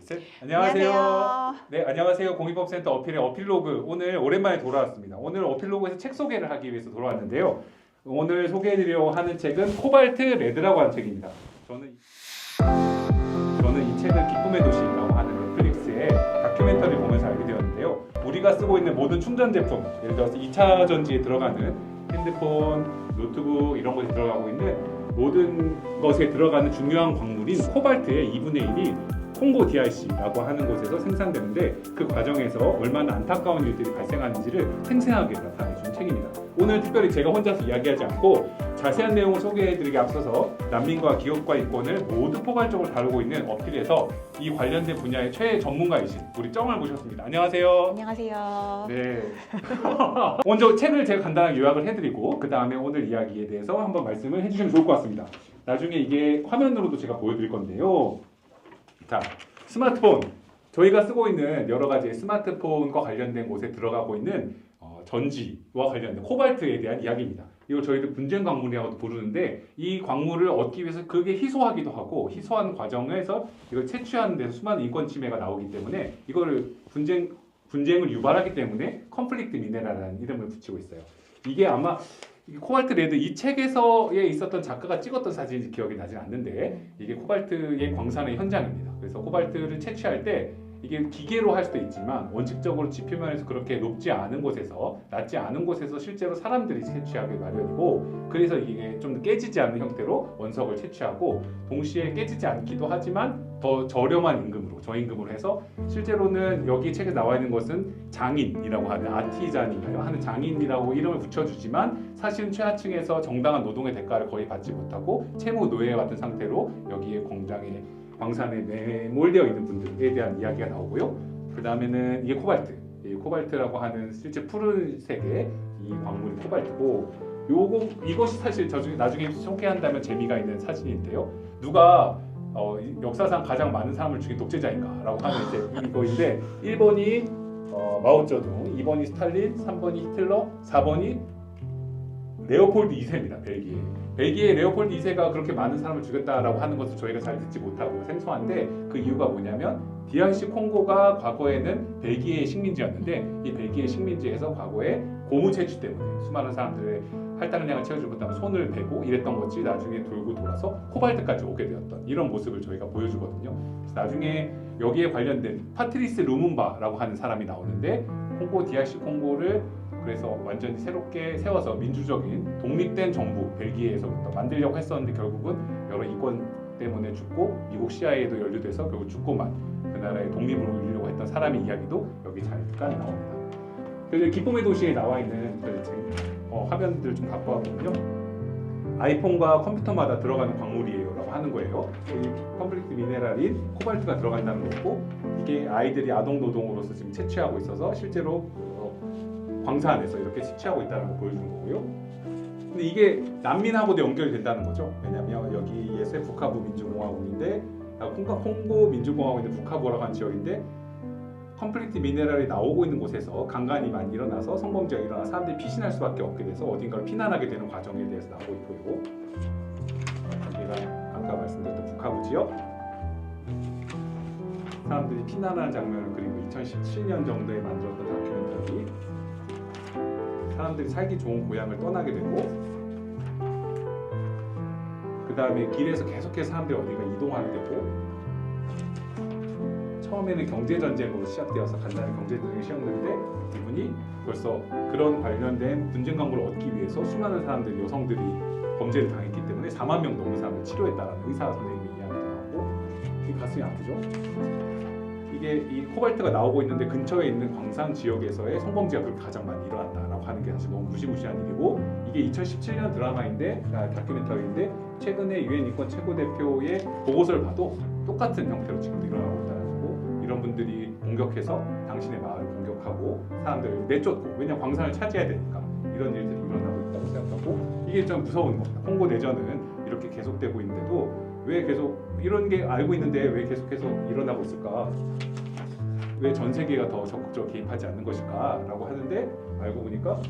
셋. 안녕하세요. 안녕하세요. 네, 안녕하세요. 공익법센터 어필의 어필로그. 오늘 오랜만에 돌아왔습니다. 오늘 어필로그에서 책 소개를 하기 위해서 돌아왔는데요. 오늘 소개해드리려고 하는 책은 코발트 레드라고 하는 책입니다. 저는 이 책을 기쁨의 도시라고 하는 넷플릭스의 다큐멘터리 보면서 알게 되었는데요. 우리가 쓰고 있는 모든 충전 제품, 예를 들어서 2차 전지에 들어가는 핸드폰, 노트북 이런 것에 들어가고 있는 모든 것에 들어가는 중요한 광물인 코발트의 2분의 1이 콩고 DRC라고 하는 곳에서 생산되는데 그 과정에서 얼마나 안타까운 일들이 발생하는지를 생생하게 나타내준 책입니다. 오늘 특별히 제가 혼자서 이야기하지 않고 자세한 내용을 소개해드리기 앞서서 난민과 기업과 인권을 모두 포괄적으로 다루고 있는 어필에서 이 관련된 분야의 최전문가이신 우리 정을 모셨습니다. 안녕하세요. 안녕하세요. 네. 먼저 책을 제가 간단하게 요약을 해드리고 그 다음에 오늘 이야기에 대해서 한번 말씀을 해주시면 좋을 것 같습니다. 나중에 이게 화면으로도 제가 보여드릴 건데요. 자, 스마트폰. 저희가 쓰고 있는 여러 가지 스마트폰과 관련된 곳에 들어가고 있는 전지와 관련된 코발트에 대한 이야기입니다. 이걸 저희들 분쟁 광물이라고도 부르는데 이 광물을 얻기 위해서 그게 희소하기도 하고 희소하는 과정에서 이걸 채취하는 데서 수많은 인권 침해가 나오기 때문에 이거를 분쟁을 유발하기 때문에 컴플릭트 미네랄이라는 이름을 붙이고 있어요. 이게 아마 코발트 레드 이 책에서에 있었던 작가가 찍었던 사진인지 기억이 나진 않는데 이게 코발트의 광산의 현장입니다. 그래서 코발트를 채취할 때 이게 기계로 할 수도 있지만 원칙적으로 지표면에서 그렇게 높지 않은 곳에서 낮지 않은 곳에서 실제로 사람들이 채취하기 마련이고 그래서 이게 좀 깨지지 않는 형태로 원석을 채취하고 동시에 깨지지 않기도 하지만 더 저렴한 임금으로 저임금으로 해서 실제로는 여기 책에 나와 있는 것은 장인이라고 하는 아티잔인가요? 하는 장인이라고 이름을 붙여주지만 사실은 최하층에서 정당한 노동의 대가를 거의 받지 못하고 채무 노예 같은 상태로 여기에 공장에 광산에 매몰되어 있는 분들에 대한 이야기가 나오고요. 그 다음에는 이게 코발트. 이 코발트라고 하는 실제 푸른색의 이 광물이 코발트고 이것이 사실 나중에 소개한다면 재미가 있는 사진인데요. 누가 역사상 가장 많은 사람을 죽인 독재자인가라고 하는 이제 이거인데 1번이 마오쩌둥, 2번이 스탈린, 3번이 히틀러, 4번이 레오폴드 2세입니다. 벨기에 레오폴드 2세가 그렇게 많은 사람을 죽였다라고 하는 것을 저희가 잘 듣지 못하고 생소한데 그 이유가 뭐냐면 DRC 콩고가 과거에는 벨기에의 식민지였는데 이 벨기에 식민지에서 과거에 고무 채취 때문에 수많은 사람들의 할당량을 채워주지 못하면 손을 베고 이랬던 것이 나중에 돌고 돌아서 코발트까지 오게 되었던 이런 모습을 저희가 보여주거든요. 그래서 나중에 여기에 관련된 파트리스 루문바라고 하는 사람이 나오는데 콩고 DRC 콩고를 그래서 완전히 새롭게 세워서 민주적인 독립된 정부 벨기에에서부터 만들려고 했었는데 결국은 여러 인권 때문에 죽고 미국 CIA에도 연루돼서 결국 죽고만 그 나라의 독립을 이루려고 했던 사람의 이야기도 여기 잠깐 나옵니다. 그래서 기쁨의 도시에 나와 있는 화면들 좀 갖고 왔거든요. 아이폰과 컴퓨터마다 들어가는 광물이에요라고 하는 거예요. 이 컴플릭트 미네랄인 코발트가 들어간다는 거고 이게 아이들이 아동 노동으로서 지금 채취하고 있어서 실제로 광산에서 이렇게 채취하고 있다는 걸 보여주는 거고요. 근데 이게 난민하고도 연결된다는 거죠. 왜냐하면 여기에서 부카부 민주공화국인데 콩고 민주공화국인데 부카부라고 하는 지역인데 컴플리트 미네랄이 나오고 있는 곳에서 강간이 많이 일어나서 성범죄가 일어나 사람들이 피신할 수밖에 없게 돼서 어딘가를 피난하게 되는 과정에 대해서 나오고 있고요. 여기가 아까 말씀드렸던 부카부 지역 사람들이 피난하는 장면을 그리고 2017년 정도에 만들었던 다큐멘터리 사람들이 살기 좋은 고향을 떠나게 되고 그 다음에 길에서 계속해서 사람들이 어디가 이동하게 되고 처음에는 경제전쟁으로 시작되어서 간단한 경제전쟁이 시작되는데 이분이 벌써 그런 관련된 분쟁 광물을 얻기 위해서 수많은 사람들이 여성들이 범죄를 당했기 때문에 4만 명 넘는 사람을 치료했다라는 의사 선생님의 이야기도 나오고 이게 가슴이 아프죠? 이게 이 코발트가 나오고 있는데 근처에 있는 광산 지역에서의 성범죄가 그렇게 가장 많이 일어난다라고 하는 게 사실 너무 무시무시한 일이고 이게 2017년 드라마인데 다큐멘터리인데 최근에 유엔 인권 최고대표의 보고서를 봐도 똑같은 형태로 지금도 일어나고 있다는 거고 이런 분들이 공격해서 당신의 마을을 공격하고 사람들을 내쫓고 왜냐면 광산을 차지해야 되니까 이런 일들이 일어나고 있다고 생각하고 이게 좀 무서운 겁니다. 콩고 내전은 이렇게 계속되고 있는데도 왜 계속 이런 게 알고 있는데 왜 계속해서 일어나고 있을까? 왜 전 세계가 더 적극적으로 개입하지 않는 것일까? 라고 하는데 알고 보니까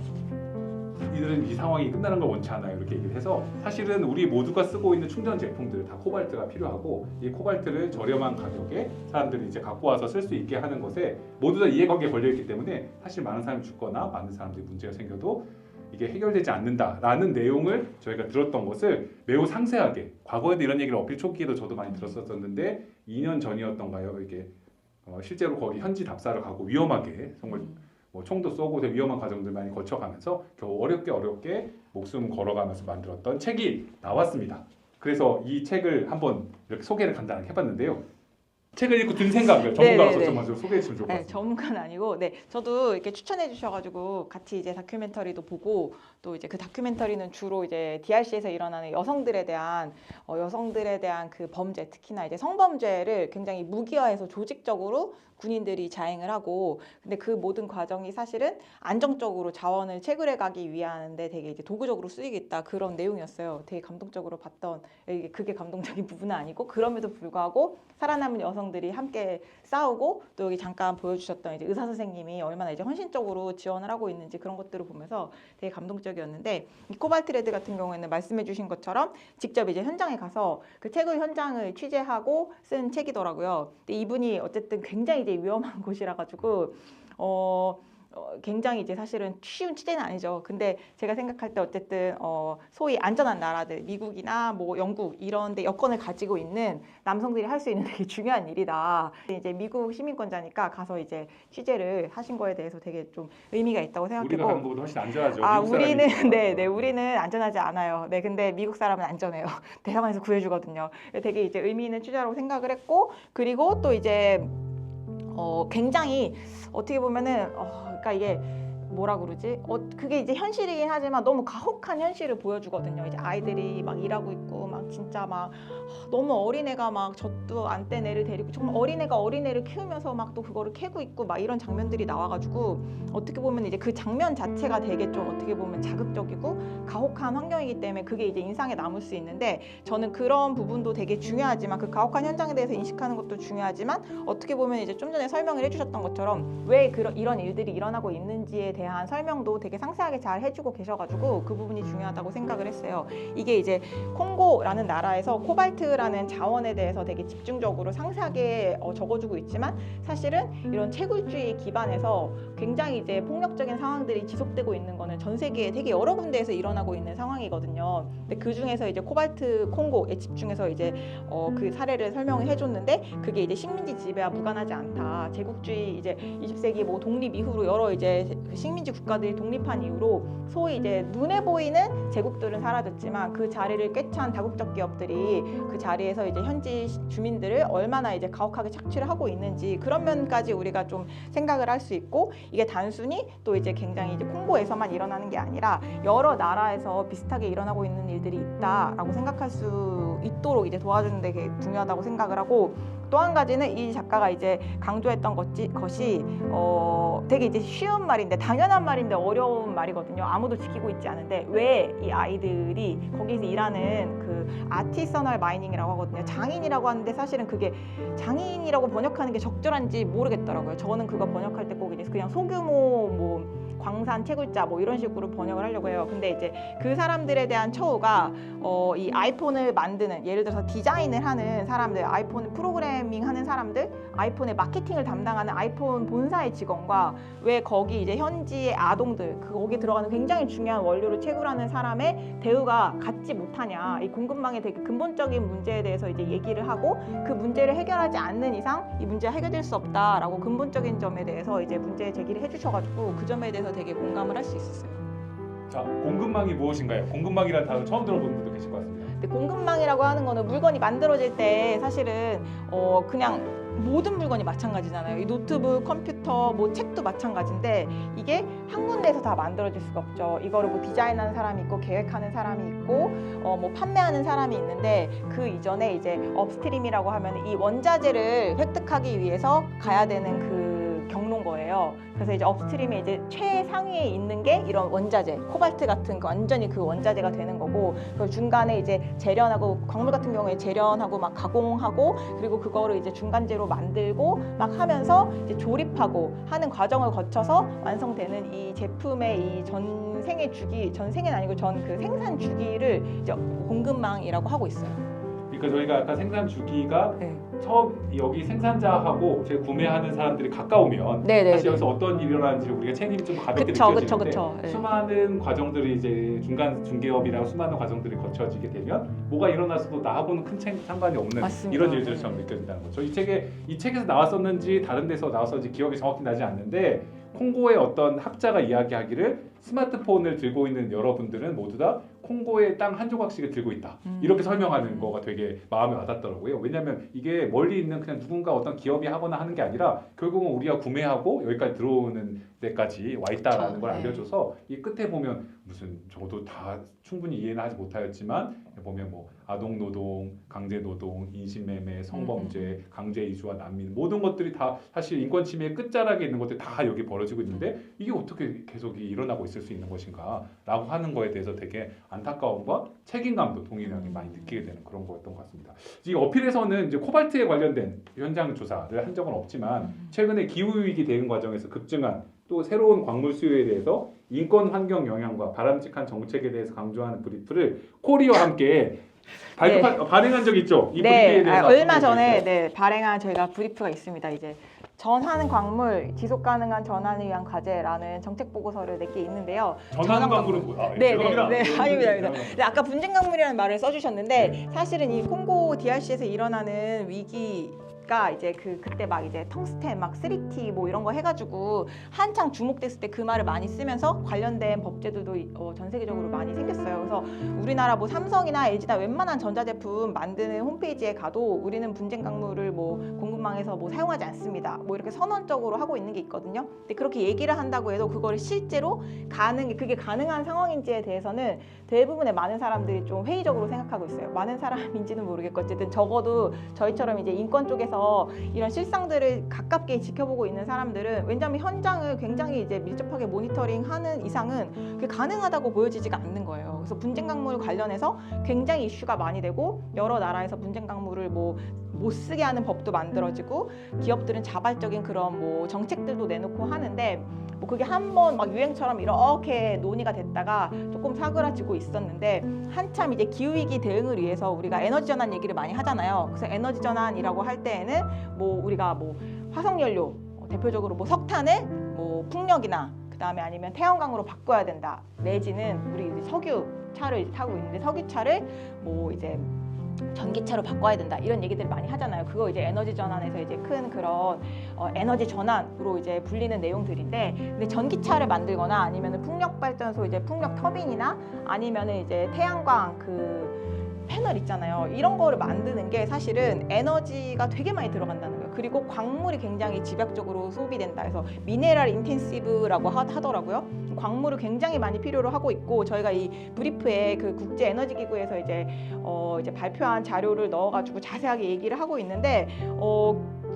이들은 이 상황이 끝나는 걸 원치 않아요. 이렇게 얘기를 해서 사실은 우리 모두가 쓰고 있는 충전 제품들 다 코발트가 필요하고 이 코발트를 저렴한 가격에 사람들이 이제 갖고 와서 쓸 수 있게 하는 것에 모두 다 이해관계에 걸려 있기 때문에 사실 많은 사람이 죽거나 많은 사람들이 문제가 생겨도 이게 해결되지 않는다라는 내용을 저희가 들었던 것을 매우 상세하게 과거에도 이런 얘기를 어필 초기에도 저도 많이 들었었는데 2년 전이었던가요? 이게 실제로 거기 현지 답사를 가고 위험하게 정말 뭐 총도 쏘고 되게 위험한 과정들 많이 거쳐가면서 겨우 어렵게 목숨 걸어가면서 만들었던 책이 나왔습니다. 그래서 이 책을 한번 이렇게 소개를 간단하게 해봤는데요. 책을 읽고 든 생각을 전문가로서 먼저 소개해 주시면 좋을 것 같습니다. 전문가는 아니고, 저도 이렇게 추천해 주셔가지고 같이 이제 다큐멘터리도 보고 또 이제 그 다큐멘터리는 주로 이제 DRC에서 일어나는 여성들에 대한 그 범죄, 특히나 이제 성범죄를 굉장히 무기화해서 조직적으로 군인들이 자행을 하고, 근데 그 모든 과정이 사실은 안정적으로 자원을 채굴해 가기 위하는데 되게 이제 도구적으로 쓰이겠다 그런 내용이었어요. 되게 감동적으로 봤던, 그게 감동적인 부분은 아니고 그럼에도 불구하고 살아남은 여성들이 함께 싸우고 또 여기 잠깐 보여주셨던 이제 의사 선생님이 얼마나 이제 헌신적으로 지원을 하고 있는지 그런 것들을 보면서 되게 감동적이었는데, 이 코발트 레드 같은 경우에는 말씀해주신 것처럼 직접 이제 현장에 가서 그 채굴 현장을 취재하고 쓴 책이더라고요. 근데 이분이 어쨌든 굉장히 이제 위험한 곳이라 가지고 굉장히 이제 사실은 쉬운 취재는 아니죠. 근데 제가 생각할 때 어쨌든 소위 안전한 나라들, 미국이나 뭐 영국 이런 데 여건을 가지고 있는 남성들이 할 수 있는 되게 중요한 일이다. 이제 미국 시민권자니까 가서 이제 취재를 하신 거에 대해서 되게 좀 의미가 있다고 생각하고. 우리가 가는 것보다 훨씬 안전하죠. 우리는 우리는 안전하지 않아요. 근데 미국 사람은 안전해요. 대사관에서 구해주거든요. 되게 이제 의미 있는 취재라고 생각을 했고, 그리고 또 이제 굉장히 어떻게 보면은 그러니까 이게 뭐라 그러지? 그게 이제 현실이긴 하지만 너무 가혹한 현실을 보여주거든요. 이제 아이들이 막 일하고 있고 막 진짜 막 너무 어린애가 막 젖도 안 뗀 애를 데리고 정말 어린애가 어린애를 키우면서 막 또 그거를 캐고 있고 막 이런 장면들이 나와가지고 어떻게 보면 이제 그 장면 자체가 되게 좀 어떻게 보면 자극적이고 가혹한 환경이기 때문에 그게 이제 인상에 남을 수 있는데, 저는 그런 부분도 되게 중요하지만 그 가혹한 현장에 대해서 인식하는 것도 중요하지만 어떻게 보면 이제 좀 전에 설명을 해주셨던 것처럼 왜 이런 일들이 일어나고 있는지에 대한 설명도 되게 상세하게 잘 해주고 계셔가지고 그 부분이 중요하다고 생각을 했어요. 이게 이제 콩고라는 나라에서 코발트라는 자원에 대해서 되게 집중적으로 상세하게 적어주고 있지만 사실은 이런 채굴주의 기반에서 굉장히 이제 폭력적인 상황들이 지속되고 있는 거는 전 세계에 되게 여러 군데에서 일어나고 있는 상황이거든요. 근데 그 중에서 이제 코발트 콩고에 집중해서 이제 그 사례를 설명을 해줬는데, 그게 이제 식민지 지배와 무관하지 않다. 제국주의 이제 20세기 뭐 독립 이후로 여러 이제 식민지 국가들이 독립한 이후로 소위 이제 눈에 보이는 제국들은 사라졌지만 그 자리를 꿰찬 다국적 기업들이 그 자리에서 이제 현지 주민들을 얼마나 이제 가혹하게 착취를 하고 있는지 그런 면까지 우리가 좀 생각을 할 수 있고, 이게 단순히 또 이제 굉장히 이제 콩고에서만 일어나는 게 아니라 여러 나라에서 비슷하게 일어나고 있는 일들이 있다라고 생각할 수 있도록 이제 도와주는 데 되게 중요하다고 생각을 하고, 또 한 가지는 이 작가가 이제 강조했던 것이 되게 이제 쉬운 말인데 당연한 말인데 어려운 말이거든요. 아무도 지키고 있지 않은데 왜 이 아이들이 거기서 일하는 그 아티서널 마이닝이라고 하거든요. 장인이라고 하는데 사실은 그게 장인이라고 번역하는 게 적절한지 모르겠더라고요. 저는 그거 번역할 때 꼭 이제 그냥 소규모 뭐 광산 채굴자 뭐 이런 식으로 번역을 하려고 해요. 근데 이제 그 사람들에 대한 처우가 이 아이폰을 만드는, 예를 들어서 디자인을 하는 사람들, 아이폰 프로그래밍 하는 사람들, 아이폰의 마케팅을 담당하는 아이폰 본사의 직원과 왜 거기 이제 현지의 아동들, 거기 들어가는 굉장히 중요한 원료를 채굴하는 사람의 대우가 같지 못하냐, 이 공급망의 되게 근본적인 문제에 대해서 이제 얘기를 하고, 그 문제를 해결하지 않는 이상 이 문제가 해결될 수 없다라고 근본적인 점에 대해서 이제 문제 제기를 해주셔가지고 그 점에 대해서 되게 공감을 할 수 있었어요. 자, 공급망이 무엇인가요? 공급망이라는 단어 처음 들어보는 분도 계실 것 같습니다. 근데 공급망이라고 하는 거는 물건이 만들어질 때 사실은 그냥 모든 물건이 마찬가지잖아요. 이 노트북, 컴퓨터, 뭐 책도 마찬가지인데 이게 한 군데에서 다 만들어질 수가 없죠. 이거를 뭐 디자인하는 사람이 있고 계획하는 사람이 있고 뭐 판매하는 사람이 있는데, 그 이전에 이제 업스트림이라고 하면 이 원자재를 획득하기 위해서 가야 되는 그 경로인 거예요. 그래서 이제 업스트림에 이제 최상위에 있는 게 이런 원자재, 코발트 같은 완전히 그 원자재가 되는 거고, 그 중간에 이제 재련하고, 광물 같은 경우에 재련하고 막 가공하고, 그리고 그거를 이제 중간재로 만들고 막 하면서 이제 조립하고 하는 과정을 거쳐서 완성되는 이 제품의 이 전생의 주기, 전생은 아니고 전 그 생산 주기를 이제 공급망이라고 하고 있어요. 그러니까 저희가 아까 생산 주기가 네. 처음 여기 생산자하고 제 구매하는 사람들이 가까우면 네네. 사실 여기서 어떤 일이 일어나는지 우리가 책임이 좀 가볍게 그쵸, 느껴지는데 그쵸. 네. 수많은 과정들이 이제 중개업이랑 수많은 과정들이 거쳐지게 되면 뭐가 일어났어도 나하고는 큰 상관이 없는 맞습니다. 이런 일들처럼 느껴진다는 거죠. 이 책에서 나왔었는지 다른 데서 나왔었는지 기억이 정확히 나지 않는데, 콩고의 어떤 학자가 이야기하기를 스마트폰을 들고 있는 여러분들은 모두 다 콩고의 땅 한 조각씩을 들고 있다. 이렇게 설명하는 거가 되게 마음에 와닿더라고요. 왜냐하면 이게 멀리 있는 그냥 누군가 어떤 기업이 하거나 하는 게 아니라 결국은 우리가 구매하고 여기까지 들어오는 데까지 와 있다라는 걸 알려줘서 이 끝에 보면 무슨 저도 다 충분히 이해는 하지 못하였지만 보면 뭐 아동노동, 강제노동, 인신매매, 성범죄, 강제 이주와 난민 모든 것들이 다 사실 인권 침해의 끝자락에 있는 것들이 다 여기 벌어지고 있는데 이게 어떻게 계속 일어나고 있을 수 있는 것인가 라고 하는 거에 대해서 되게 안타까움과 책임감도 동일하게 많이 느끼게 되는 그런 거였던 것 같습니다. 이 어필에서는 이제 코발트에 관련된 현장 조사를 한 적은 없지만 최근에 기후위기 대응 과정에서 급증한 또 새로운 광물 수요에 대해서 인권 환경 영향과 바람직한 정책에 대해서 강조하는 브리프를 코리와 함께 발행한 적 있죠? 이 브리프에 대해서 얼마 전에 발행한 저희가 브리프가 있습니다. 이제 전환 광물 지속 가능한 전환을 위한 과제라는 정책 보고서를 낼 게 있는데요. 전환 광물은 뭐야? 네, 아닙니다. 네, 아까 분쟁 광물이라는 말을 써주셨는데 사실은 이 콩고 DRC에서 일어나는 위기가 이제 그때 막 이제 텅스텐 막 3T 뭐 이런 거 해가지고 한창 주목됐을 때 그 말을 많이 쓰면서 관련된 법제도도 전 세계적으로 많이 생겼어요. 그래서 우리나라 뭐 삼성이나 LG나 웬만한 전자제품 만드는 홈페이지에 가도 우리는 분쟁 광물을 뭐 공급망에서 뭐 사용하지 않습니다. 뭐 이렇게 선언적으로 하고 있는 게 있거든요. 근데 그렇게 얘기를 한다고 해도 그거를 실제로 그게 가능한 상황인지에 대해서는 대부분의 많은 사람들이 좀 회의적으로 생각하고 있어요. 많은 사람인지는 모르겠고 어쨌든 적어도 저희처럼 이제 인권 쪽에서 이런 실상들을 가깝게 지켜보고 있는 사람들은 왜냐하면 현장을 굉장히 이제 밀접하게 모니터링하는 이상은 그게 가능하다고 보여지지가 않는 거예요. 그래서 분쟁 광물 관련해서 굉장히 이슈가 많이 되고 여러 나라에서 분쟁 광물을 못 쓰게 하는 법도 만들어지고 기업들은 자발적인 그런 뭐 정책들도 내놓고 하는데 뭐 그게 한번 막 유행처럼 이렇게 논의가 됐다가 조금 사그라지고 있었는데 한참 이제 기후위기 대응을 위해서 우리가 에너지 전환 얘기를 많이 하잖아요. 그래서 에너지 전환이라고 할 때에는 뭐 우리가 뭐 화석연료 대표적으로 뭐 석탄을 뭐 풍력이나 그다음에 아니면 태양광으로 바꿔야 된다. 내지는 우리 이제 석유차를 타고 있는데 석유차를 뭐 이제 전기차로 바꿔야 된다 이런 얘기들을 많이 하잖아요. 그거 이제 에너지 전환에서 이제 큰 그런 에너지 전환으로 이제 불리는 내용들인데, 근데 전기차를 만들거나 아니면은 풍력 발전소 이제 풍력 터빈이나 아니면은 이제 태양광 그 패널 있잖아요. 이런 거를 만드는 게 사실은 에너지가 되게 많이 들어간다는 거예요. 그리고 광물이 굉장히 집약적으로 소비된다 해서 미네랄 인텐시브라고 하더라고요. 광물을 굉장히 많이 필요로 하고 있고 저희가 이 브리프에 그 국제 에너지 기구에서 이제 발표한 자료를 넣어가지고 자세하게 얘기를 하고 있는데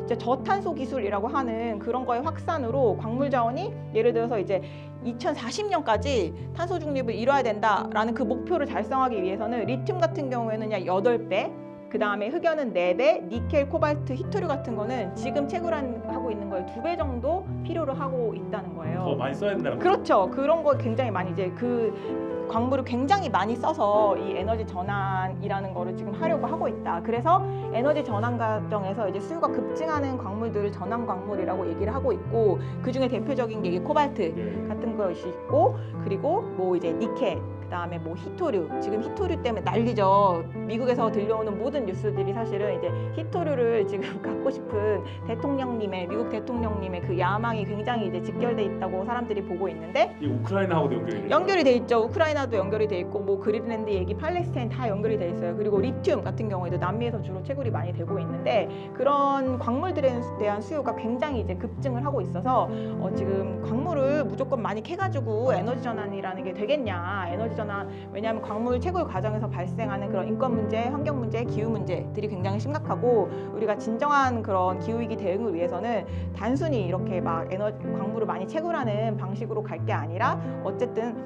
진짜 저탄소 기술이라고 하는 그런 거의 확산으로 광물 자원이 예를 들어서 이제 2040년까지 탄소 중립을 이뤄야 된다라는 그 목표를 달성하기 위해서는 리튬 같은 경우에는 약 8배, 그 다음에 흑연은 4배, 니켈, 코발트, 히토류 같은 거는 지금 채굴하고 있는 거에 2배 정도 필요로 하고 있다는 거예요. 더 많이 써야 된다는 거죠. 그렇죠. 그런 거 굉장히 많이 이제 그 광물을 굉장히 많이 써서 이 에너지 전환이라는 거를 지금 하려고 하고 있다. 그래서 에너지 전환 과정에서 이제 수요가 급증하는 광물들을 전환 광물이라고 얘기를 하고 있고 그 중에 대표적인 게 코발트 같은 것이 있고 그리고 뭐 이제 니켈 그다음에 뭐 히토류, 지금 히토류 때문에 난리죠. 미국에서 들려오는 모든 뉴스들이 사실은 이제 히토류를 지금 갖고 싶은 미국 대통령님의 그 야망이 굉장히 이제 직결돼 있다고 사람들이 보고 있는데 이 우크라이나하고도 연결이 돼 있죠. 우크라이나도 연결이 돼 있고 뭐 그린랜드 얘기, 팔레스타인 다 연결이 돼 있어요. 그리고 리튬 같은 경우에도 남미에서 주로 채굴이 많이 되고 있는데 그런 광물들에 대한 수요가 굉장히 이제 급증을 하고 있어서 지금 광물을 무조건 많이 캐가지고 에너지 전환이라는 게 되겠냐, 에너지 안전한 왜냐하면 광물 채굴 과정에서 발생하는 그런 인권 문제, 환경 문제, 기후 문제들이 굉장히 심각하고 우리가 진정한 그런 기후 위기 대응을 위해서는 단순히 이렇게 막 광물을 많이 채굴하는 방식으로 갈 게 아니라 어쨌든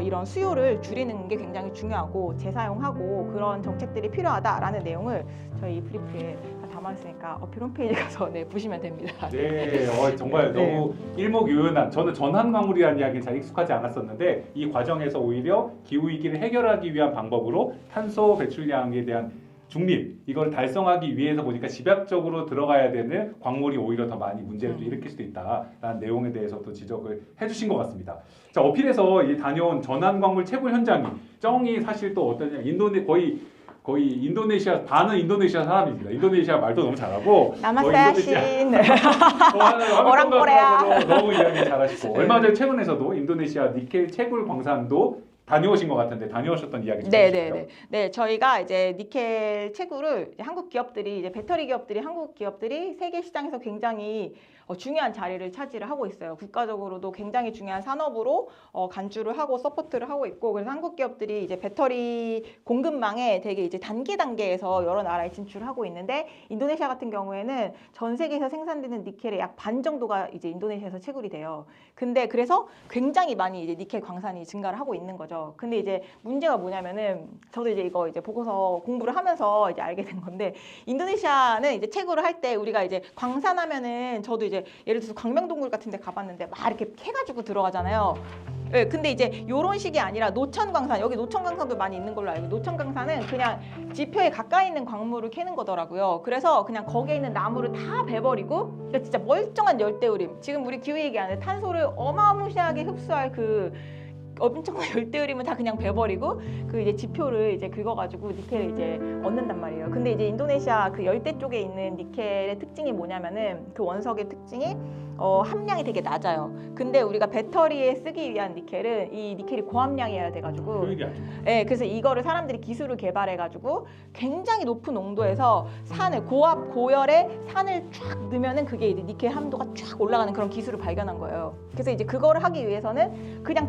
이런 수요를 줄이는 게 굉장히 중요하고 재사용하고 그런 정책들이 필요하다라는 내용을 저희 브리프에 다 담았으니까 어필 홈페이지 가서 보시면 됩니다. 네, 정말 네. 너무 일목요연한. 저는 전환 광물이라는 이야기는 잘 익숙하지 않았었는데 이 과정에서 오히려 기후 위기를 해결하기 위한 방법으로 탄소 배출량에 대한 중립 이걸 달성하기 위해서 보니까 집약적으로 들어가야 되는 광물이 오히려 더 많이 문제를 좀 일으킬 수도 있다라는 내용에 대해서 또 지적을 해주신 것 같습니다. 자, 어필에서 이 다녀온 전환 광물 채굴 현장이 쩡이 사실 또 어떠냐 거의 인도네시아 반은 인도네시아 사람입니다. 인도네시아 말도 너무 잘하고 나마스테야신 오랑코레아 너무 이야기 잘하시고 얼마 전에 최근에서도 인도네시아 니켈 채굴 광산도 다녀오신 것 같은데 다녀오셨던 이야기 좀 해주실까요? 네, 저희가 이제 니켈 채굴을 이제 한국 기업들이 이제 배터리 기업들이 한국 기업들이 세계 시장에서 굉장히 중요한 자리를 차지를 하고 있어요. 국가적으로도 굉장히 중요한 산업으로 간주를 하고 서포트를 하고 있고 그래서 한국 기업들이 이제 배터리 공급망에 되게 이제 단계에서 여러 나라에 진출하고 있는데 인도네시아 같은 경우에는 전 세계에서 생산되는 니켈의 약 반 정도가 이제 인도네시아에서 채굴이 돼요. 근데 그래서 굉장히 많이 이제 니켈 광산이 증가를 하고 있는 거죠. 근데 이제 문제가 뭐냐면은 저도 이제 이거 이제 보고서 공부를 하면서 이제 알게 된 건데 인도네시아는 이제 채굴을 할 때 우리가 이제 광산하면은 저도 이제 예를 들어서 광명동굴 같은 데 가봤는데 막 이렇게 캐가지고 들어가잖아요. 네, 근데 이제 요런 식이 아니라 노천광산, 여기 노천광산도 많이 있는 걸로 알고 노천광산은 그냥 지표에 가까이 있는 광물을 캐는 거더라고요. 그래서 그냥 거기에 있는 나무를 다 베버리고 그러니까 진짜 멀쩡한 열대우림 지금 우리 기후 얘기하는 탄소를 어마무시하게 흡수할 그 엄청난 열대우림을 다 그냥 베버리고 그 이제 지표를 이제 긁어가지고 니켈을 이제 얻는단 말이에요. 근데 이제 인도네시아 그 열대 쪽에 있는 니켈의 특징이 뭐냐면은 그 원석의 특징이 함량이 되게 낮아요. 근데 우리가 배터리에 쓰기 위한 니켈은 이 니켈이 고함량이어야 돼가지고 효율이 안 좋고. 네, 그래서 이거를 사람들이 기술을 개발해가지고 굉장히 높은 온도에서 산을 고열에 산을 쫙 넣으면은 그게 이제 니켈 함도가 쫙 올라가는 그런 기술을 발견한 거예요. 그래서 이제 그거를 하기 위해서는 그냥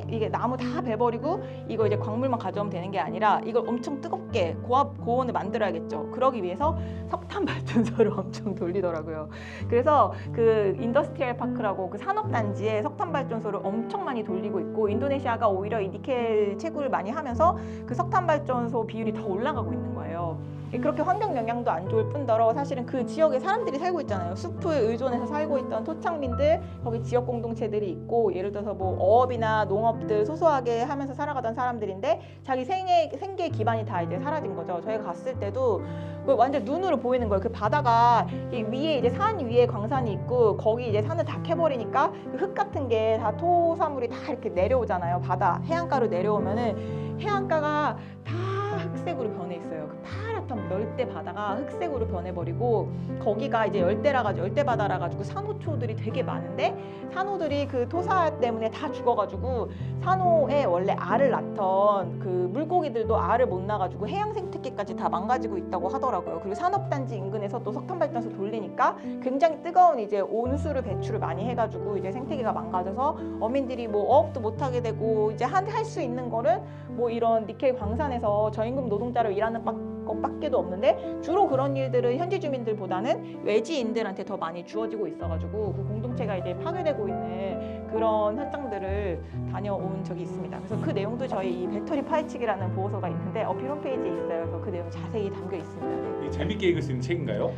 이게 나무 다 베버리고 이거 이제 광물만 가져오면 되는 게 아니라 이걸 엄청 뜨겁게 고온을 만들어야겠죠. 그러기 위해서 석탄 발전소를 엄청 돌리더라고요. 그래서 그 인더스트리얼 파크라고 그 산업단지에 석탄 발전소를 엄청 많이 돌리고 있고 인도네시아가 오히려 이 니켈 채굴을 많이 하면서 그 석탄 발전소 비율이 더 올라가고 있는 거예요. 그렇게 환경 영향도 안 좋을 뿐더러 사실은 그 지역에 사람들이 살고 있잖아요. 숲을 의존해서 살고 있던 토착민들, 거기 지역 공동체들이 있고 예를 들어서 뭐 어업이나 농업들 소소하게 하면서 살아가던 사람들인데 자기 생계 기반이 다 이제 사라진 거죠. 저희가 갔을 때도 완전 눈으로 보이는 거예요. 그 바다가 위에 이제 산 위에 광산이 있고 거기 이제 산을 다 캐버리니까 그 흙 같은 게 다 토사물이 다 이렇게 내려오잖아요. 바다 해안가로 내려오면은 해안가가 다 흑색으로 변해 있어요. 그 파랗던 열대 바다가 흑색으로 변해버리고 거기가 이제 열대 바다라 가지고 산호초들이 되게 많은데 산호들이 그 토사 때문에 다 죽어가지고 산호에 원래 알을 낳던 그 물고기들도 알을 못 낳아가지고 해양 생태계까지 다 망가지고 있다고 하더라고요. 그리고 산업단지 인근에서 또 석탄발전소 돌리니까 굉장히 뜨거운 이제 온수를 배출을 많이 해가지고 이제 생태계가 망가져서 어민들이 뭐 어업도 못하게 되고 이제 할 수 있는 거는 뭐 이런 니켈 광산에서 저임금 노동자로 일하는 것밖에도 없는데 주로 그런 일들은 현지 주민들보다는 외지인들한테 더 많이 주어지고 있어가지고 그 공동체가 이제 파괴되고 있는 그런 현장들을 다녀온 적이 있습니다. 그래서 그 내용도 저희 이 배터리 파헤치기라는 보고서가 있는데 어필 홈페이지에 있어요. 그래서 그 내용 자세히 담겨 있습니다. 이 재밌게 읽을 수 있는 책인가요?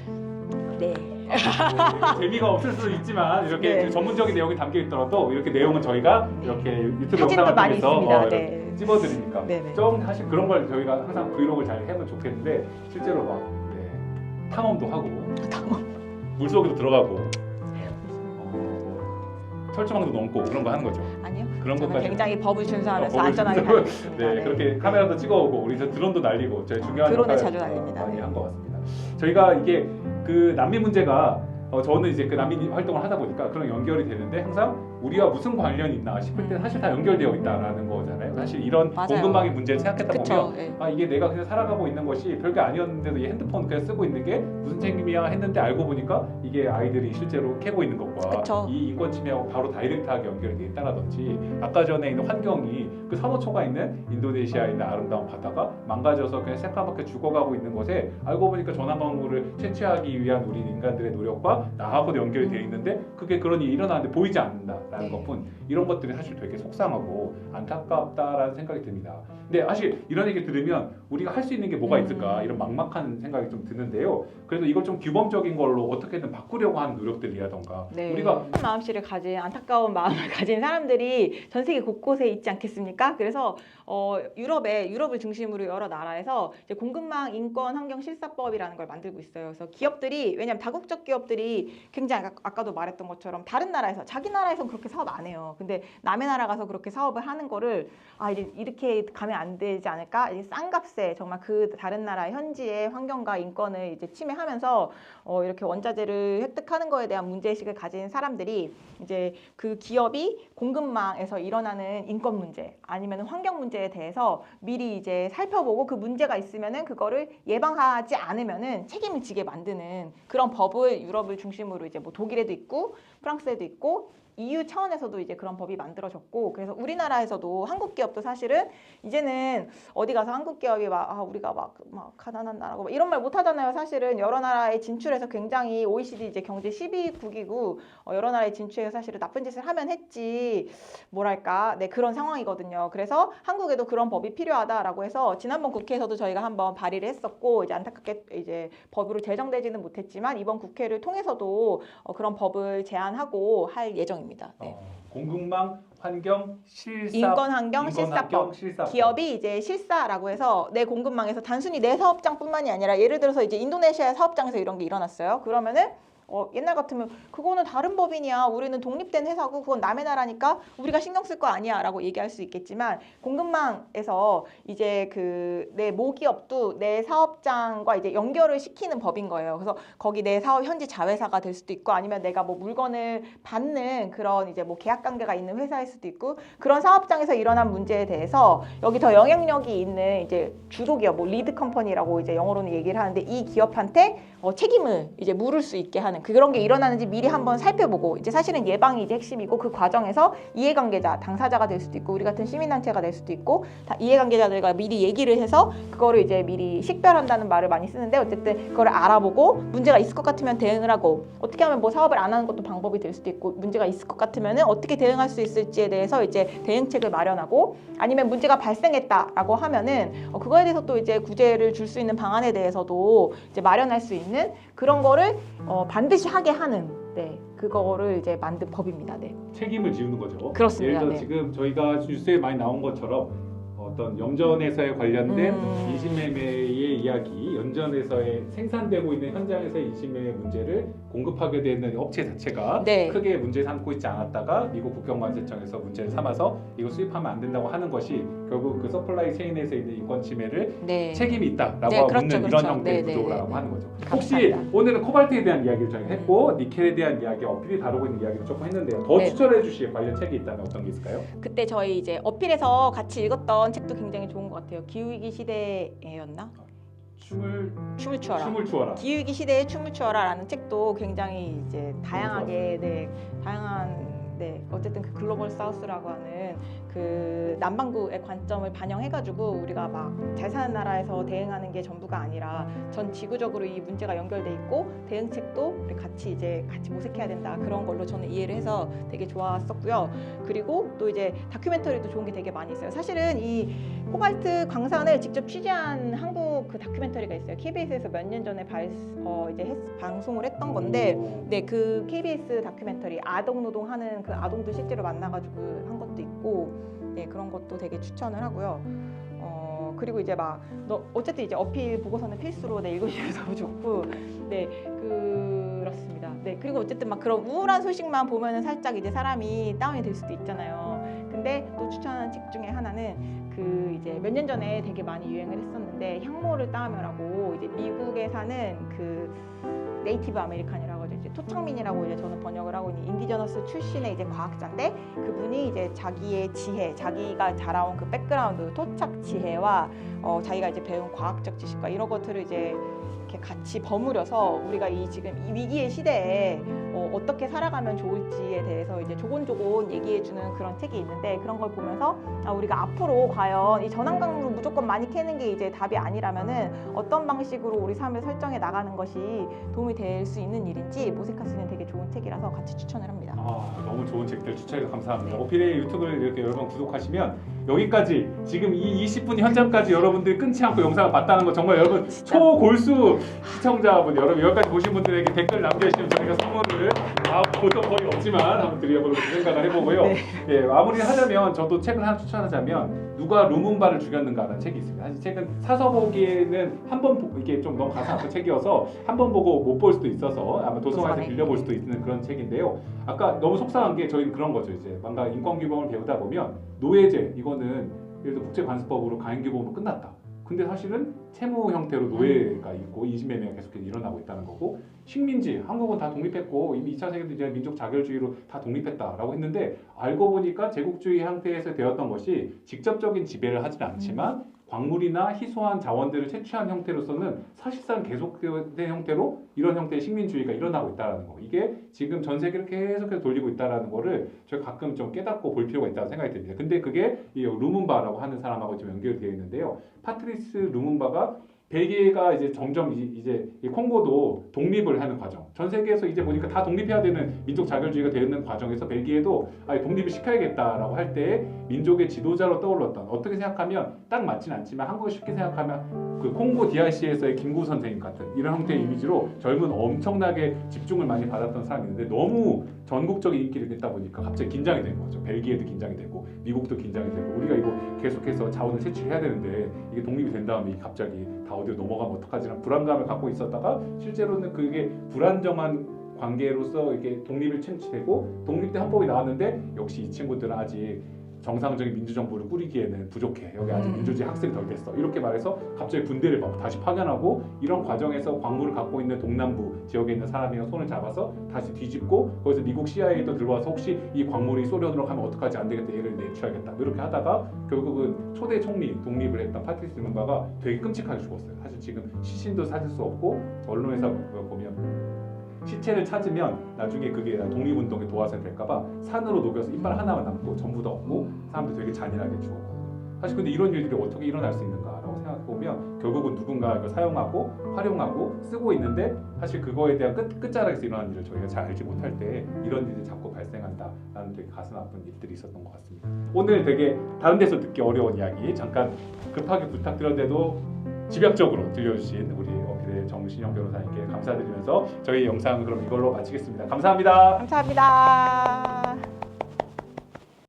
네. 재미가 없을 수도 있지만 이렇게 네. 전문적인 내용이 담겨 있더라도 이렇게 내용은 저희가 이렇게 유튜브 사진도 영상을 많이 통해서 있습니다. 이렇게 네. 찝어드리니까 네네. 좀 사실 그런 걸 저희가 항상 브이로그를 잘 하면 좋겠는데 실제로 막 탐험도 하고 물속에도 들어가고 철조망도 넘고 그런 거 하는 거죠. 아니요. 그런 저는 것까지 굉장히 법을 준수하면서 법을 안전하게 준수하고, 살고 있습니다. 네, 그렇게 카메라도 찍어오고 우리 드론도 날리고 저희 중요한 드론을 역할을 자주 날립니다. 많이 네. 한 것 같습니다. 저희가 이게 그 난민 문제가 저는 이제 그 난민 활동을 하다 보니까 그런 연결이 되는데 항상 우리와 무슨 관련이 있나 싶을 때 사실 다 연결되어 있다라는 거잖아요. 사실 이런 맞아요. 공급망의 문제를 생각했다 그쵸. 보면 예. 아 이게 내가 그냥 살아가고 있는 것이 별게 아니었는데도 이 핸드폰 그냥 쓰고 있는 게 무슨 책임이야 했는데 알고 보니까 이게 아이들이 실제로 캐고 있는 것과 그쵸. 이 인권 침해하고 바로 다이렉트하게 연결이 돼 있다라든지 아까 전에 있는 환경이 그 산호초가 있는 인도네시아에 있는 아름다운 바다가 망가져서 그냥 새까맣게 죽어가고 있는 것에 알고 보니까 전환광물을 채취하기 위한 우리 인간들의 노력과 나하고도 연결이 되어 있는데 그게 그런 일이 일어나는데 보이지 않는다라는 네. 것뿐 이런 것들이 사실 되게 속상하고 안타깝다라는 생각이 듭니다. 근데 사실 이런 얘기 들으면 우리가 할 수 있는 게 뭐가 있을까 이런 막막한 생각이 좀 드는데요. 그래서 이걸 좀 규범적인 걸로 어떻게든 바꾸려고 하는 노력들이라던가 네. 우리가 마음씨를 가진 안타까운 마음을 가진 사람들이 전 세계 곳곳에 있지 않겠습니까? 그래서 유럽을 중심으로 여러 나라에서 이제 공급망 인권 환경 실사법이라는 걸 만들고 있어요. 그래서 기업들이 왜냐하면 다국적 기업들이 굉장히 아까도 말했던 것처럼 다른 나라에서 자기 나라에서는 그렇게 사업 안 해요. 근데 남의 나라 가서 그렇게 사업을 하는 거를 이제 이렇게 가면 안 되지 않을까? 이제 싼 값에 정말 그 다른 나라 현지의 환경과 인권을 이제 침해하면서 이렇게 원자재를 획득하는 거에 대한 문제의식을 가진 사람들이 이제 그 기업이 공급망에서 일어나는 인권 문제 아니면 환경 문제에 대해서 미리 이제 살펴보고 그 문제가 있으면은 그거를 예방하지 않으면은 책임을 지게 만드는 그런 법을 유럽을 중심으로 이제 뭐 독일에도 있고 프랑스에도 있고 EU 차원에서도 이제 그런 법이 만들어졌고 그래서 우리나라에서도 한국 기업도 사실은 이제는 어디 가서 한국 기업이 우리가 막 가난한 나라고 막 이런 말 못 하잖아요. 사실은 여러 나라에 진출해서 굉장히 OECD 이제 경제 12국이고 여러 나라에 진출해서 사실은 나쁜 짓을 하면 했지 뭐랄까 그런 상황이거든요. 그래서 한국에도 그런 법이 필요하다라고 해서 지난번 국회에서도 저희가 한번 발의를 했었고 이제 안타깝게 이제 법으로 제정되지는 못했지만 이번 국회를 통해서도 그런 법을 제안하고 할 예정입니다. 네. 공급망 환경 실사 인권 환경 실사법. 기업이 이제 실사라고 해서 내 공급망에서 단순히 내 사업장뿐만이 아니라 예를 들어서 이제 인도네시아 사업장에서 이런 게 일어났어요. 그러면은 옛날 같으면 그거는 다른 법인이야. 우리는 독립된 회사고 그건 남의 나라니까 우리가 신경 쓸 거 아니야 라고 얘기할 수 있겠지만 공급망에서 이제 그 내 모기업도 내 사업장과 이제 연결을 시키는 법인 거예요. 그래서 거기 내 사업 현지 자회사가 될 수도 있고 아니면 내가 뭐 물건을 받는 그런 이제 뭐 계약 관계가 있는 회사일 수도 있고 그런 사업장에서 일어난 문제에 대해서 여기 더 영향력이 있는 이제 주도 기업 뭐 리드 컴퍼니라고 이제 영어로는 얘기를 하는데 이 기업한테 책임을 이제 물을 수 있게 하는 그런 게 일어나는지 미리 한번 살펴보고 이제 사실은 예방이 이제 핵심이고 그 과정에서 이해관계자, 당사자가 될 수도 있고 우리 같은 시민단체가 될 수도 있고 다 이해관계자들과 미리 얘기를 해서 그거를 이제 미리 식별한다는 말을 많이 쓰는데 어쨌든 그거를 알아보고 문제가 있을 것 같으면 대응을 하고 어떻게 하면 뭐 사업을 안 하는 것도 방법이 될 수도 있고 문제가 있을 것 같으면은 어떻게 대응할 수 있을지에 대해서 이제 대응책을 마련하고 아니면 문제가 발생했다라고 하면은 그거에 대해서 또 이제 구제를 줄 수 있는 방안에 대해서도 이제 마련할 수 있는 그런 거를 반드시 하게 하는 그거를 이제 만든 법입니다. 네. 책임을 지우는 거죠. 그렇습니다. 예를 들어 네. 지금 저희가 뉴스에 많이 나온 것처럼 어떤 염전에서에 관련된 인신매매의 이야기, 염전에서의 생산되고 있는 현장에서의 인신매매 문제를 공급하게 되는 업체 자체가 네. 크게 문제 삼고 있지 않았다가 미국 국경관세청에서 문제를 삼아서 이거 수입하면 안 된다고 하는 것이 결국 그 서플라이 체인에서 있는 인권 침해를 책임이 있다라고 묻는 이런 형태의 구조라고 하는 거죠. 혹시 오늘은 코발트에 대한 이야기를 저희가 했고 니켈에 대한 이야기, 어필이 다루고 있는 이야기를 조금 했는데요. 더 추천해 주실 관련 책이 있다면 어떤 게 있을까요? 그때 저희 이제 어필에서 같이 읽었던 책도 굉장히 좋은 것 같아요. 기후위기 시대였나? 춤을 추어라. 기후위기 시대에 춤을 추어라라는 책도 굉장히 이제 다양하게 다양한 어쨌든 그 글로벌 사우스라고 하는 그 남반구의 관점을 반영해가지고 우리가 막 잘 사는 나라에서 대응하는 게 전부가 아니라 전 지구적으로 이 문제가 연결돼 있고 대응책도 우리 같이 모색해야 된다 그런 걸로 저는 이해를 해서 되게 좋았었고요. 그리고 또 이제 다큐멘터리도 좋은 게 되게 많이 있어요. 사실은 이 코발트 광산을 직접 취재한 한국 그 다큐멘터리가 있어요. KBS에서 몇 년 전에 방송을 했던 건데, 그 KBS 다큐멘터리 아동 노동하는 그 아동도 실제로 만나가지고 한 것도 있고, 그런 것도 되게 추천을 하고요. 그리고 이제 어쨌든 이제 어필 보고서는 필수로 읽으시면 너무 좋고, 그렇습니다. 그리고 어쨌든 그런 우울한 소식만 보면은 살짝 이제 사람이 다운이 될 수도 있잖아요. 근데 또 추천하는 책 중에 하나는 그 이제 몇 년 전에 되게 많이 유행을 했었는데 향모를 따으며라고 이제 미국에 사는 그 네이티브 아메리칸이라고 하죠. 이제 토창민이라고 이제 저는 번역을 하고 있는 인디저너스 출신의 이제 과학자인데 그분이 이제 자기의 지혜, 자기가 자라온 그 백그라운드, 토착 지혜와 자기가 이제 배운 과학적 지식과 이런 것들을 이제 이렇게 같이 버무려서 우리가 이 지금 이 위기의 시대에 어떻게 살아가면 좋을지에 대해서 이제 조곤조곤 얘기해주는 그런 책이 있는데 그런 걸 보면서 우리가 앞으로 과연 이 전환강으로 무조건 많이 캐는 게 이제 답이 아니라면은 어떤 방식으로 우리 삶을 설정해 나가는 것이 도움이 될 수 있는 일인지 모색할 수 있는 되게 좋은 책이라서 같이 추천을 합니다. 너무 좋은 책들 추천해서 감사합니다. 어필의 유튜브를 이렇게 여러분 구독하시면 여기까지 지금 이 20분 현장까지 여러분들이 끊지 않고 영상을 봤다는 거 정말 여러분 초골수 시청자분 여러분 여기까지 보신 분들에게 댓글 남겨주시면 저희가 선물을 보통 거의 없지만 한번 드려보려고 생각을 해보고요. 네. 예, 마무리를 하자면 저도 책을 하나 추천하자면 누가 루문바를 죽였는가라는 책이 있습니다. 사실 책은 사서 보기에는 한 번 이게 좀 너무 가슴 아픈 책이어서 한 번 보고 못 볼 수도 있어서 아마 도서관에서 빌려볼 수도 있는 그런 책인데요. 아까 너무 속상한 게 저희는 그런 거죠. 이제 뭔가 인권규범을 배우다 보면 노예제 이거는 예를 들어 국제관습법으로 가행규범으로 끝났다. 근데 사실은 채무 형태로 노예가 있고 인신매매가 계속 일어나고 있다는 거고 식민지 한국은 다 독립했고 이미 2차 세계대전 민족 자결주의로 다 독립했다라고 했는데 알고 보니까 제국주의 형태에서 되었던 것이 직접적인 지배를 하지는 않지만 광물이나 희소한 자원들을 채취한 형태로서는 사실상 계속된 형태로 이런 형태의 식민주의가 일어나고 있다는 거. 이게 지금 전 세계를 계속해서 돌리고 있다는 거를 제가 가끔 좀 깨닫고 볼 필요가 있다고 생각이 듭니다. 근데 그게 이 루문바라고 하는 사람하고 좀 연결되어 있는데요. 파트리스 루문바가 벨기에가 이제 점점 이제 콩고도 독립을 하는 과정. 전 세계에서 이제 보니까 다 독립해야 되는 민족 자결주의가 되는 과정에서 벨기에도 독립을 시켜야겠다라고 할 때 민족의 지도자로 떠올랐던 어떻게 생각하면 딱 맞지는 않지만 한국을 쉽게 생각하면 그 콩고 DRC에서의 김구 선생님 같은 이런 형태의 이미지로 젊은 엄청나게 집중을 많이 받았던 사람이 있는데 너무 전국적인 인기를 냈다 보니까 갑자기 긴장이 된 거죠. 벨기에도 긴장이 되고 미국도 긴장이 되고 우리가 이거 계속해서 자원을 채취해야 되는데 이게 독립이 된 다음에 갑자기 다 어디로 넘어가면 어떡하지라는 불안감을 갖고 있었다가 실제로는 그게 불안정한 관계로서 이게 독립을 채취되고 독립된 헌법이 나왔는데 역시 이 친구들은 아직 정상적인 민주정부를 꾸리기에는 부족해. 여기 아직 민주주의 학생이 덜 됐어. 이렇게 말해서 갑자기 군대를 막 다시 파견하고 이런 과정에서 광물을 갖고 있는 동남부 지역에 있는 사람이랑 손을 잡아서 다시 뒤집고 거기서 미국 CIA도 들어와서 혹시 이 광물이 소련으로 가면 어떡하지 안 되겠다. 얘를 내쳐야겠다. 이렇게 하다가 결국은 초대 총리 독립을 했던 파트리스 루문바가 되게 끔찍하게 죽었어요. 사실 지금 시신도 찾을 수 없고 언론에서 보면 시체를 찾으면 나중에 그게 독립운동에 도화선이 될까봐 산으로 녹여서 이빨 하나만 남고 전부 다 없고 사람들이 되게 잔인하게 죽었거든요. 사실 근데 이런 일들이 어떻게 일어날 수 있는가라고 생각해보면 결국은 누군가 이걸 사용하고 활용하고 쓰고 있는데 사실 그거에 대한 끝자락에서 일어난 일을 저희가 잘 알지 못할 때 이런 일이 자꾸 발생한다라는 되게 가슴 아픈 일들이 있었던 것 같습니다. 오늘 되게 다른 데서 듣기 어려운 이야기 잠깐 급하게 부탁드렸는데도 집약적으로 들려주신 우리 어필의 정신영 변호사님께 감사드리면서 저희 영상은 그럼 이걸로 마치겠습니다. 감사합니다. 감사합니다.